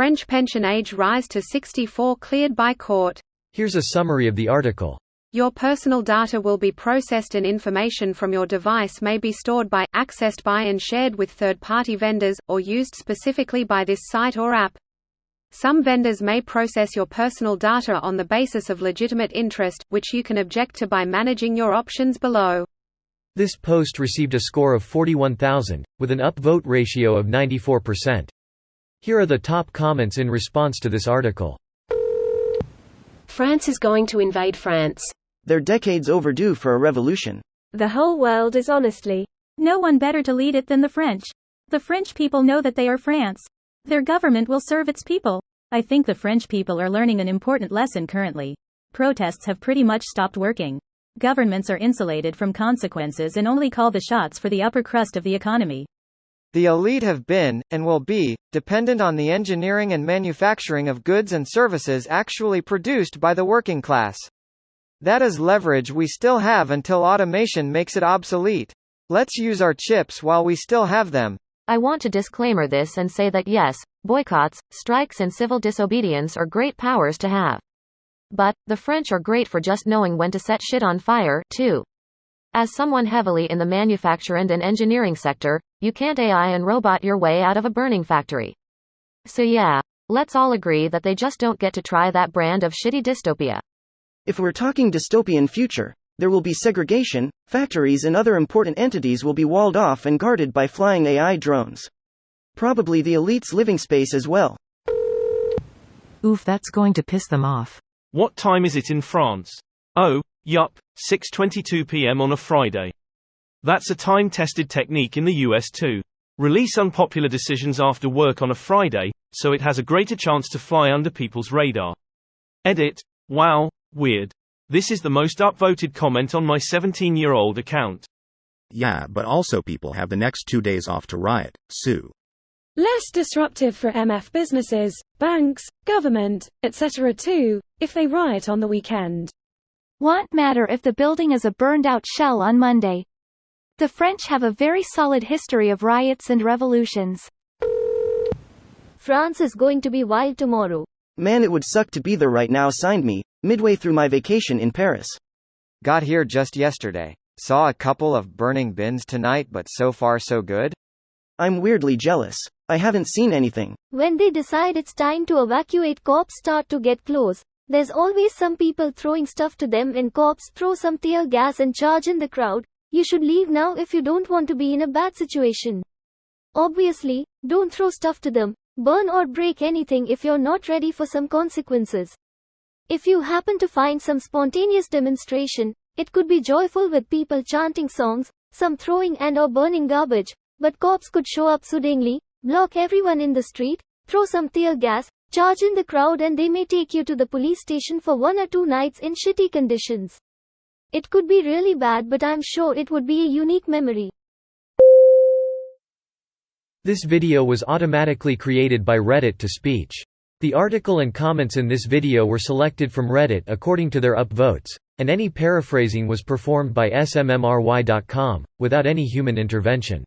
French pension age rise to 64 cleared by court. Here's a summary of the article. Your personal data will be processed and information from your device may be stored by, accessed by and shared with third-party vendors, or used specifically by this site or app. Some vendors may process your personal data on the basis of legitimate interest, which you can object to by managing your options below. This post received a score of 41,000, with an upvote ratio of 94%. Here are the top comments in response to this article. France is going to invade France. They're decades overdue for a revolution. The whole world is honestly no one better to lead it than the French. The French people know that they are France. Their government will serve its people. I think the French people are learning an important lesson currently. Protests have pretty much stopped working. Governments are insulated from consequences and only call the shots for the upper crust of the economy. The elite have been, and will be, dependent on the engineering and manufacturing of goods and services actually produced by the working class. That is leverage we still have until automation makes it obsolete. Let's use our chips while we still have them. I want to disclaimer this and say that yes, boycotts, strikes and civil disobedience are great powers to have. But, the French are great for just knowing when to set shit on fire, too. As someone heavily in the manufacturing and engineering sector, you can't AI and robot your way out of a burning factory. So yeah, let's all agree that they just don't get to try that brand of shitty dystopia. If we're talking dystopian future, there will be segregation, factories and other important entities will be walled off and guarded by flying AI drones. Probably the elite's living space as well. Oof, that's going to piss them off. What time is it in France? Oh, yup, 6:22 p.m. on a Friday. That's a time-tested technique in the US too. Release unpopular decisions after work on a Friday, so it has a greater chance to fly under people's radar. Edit. Wow, weird. This is the most upvoted comment on my 17-year-old account. Yeah, but also people have the next 2 days off to riot, sue. less disruptive for MF businesses, banks, government, etc. too, if they riot on the weekend. Won't matter if the building is a burned-out shell on Monday. The French have a very solid history of riots and revolutions. France is going to be wild tomorrow. Man, it would suck to be there right now. Signed me, midway through my vacation in Paris. Got here just yesterday. Saw a couple of burning bins tonight, but so far so good. I'm weirdly jealous. I haven't seen anything. When they decide it's time to evacuate, cops start to get close. There's always some people throwing stuff to them and cops throw some tear gas and charge in the crowd. You should leave now if you don't want to be in a bad situation. Obviously, don't throw stuff to them, burn or break anything if you're not ready for some consequences. If you happen to find some spontaneous demonstration, it could be joyful with people chanting songs, some throwing and or burning garbage, but cops could show up suddenly, block everyone in the street, throw some tear gas, charge in the crowd, and they may take you to the police station for 1 or 2 nights in shitty conditions. It could be really bad, but I'm sure it would be a unique memory. This video was automatically created by Reddit to speech. The article and comments in this video were selected from Reddit according to their upvotes, and any paraphrasing was performed by smmry.com, without any human intervention.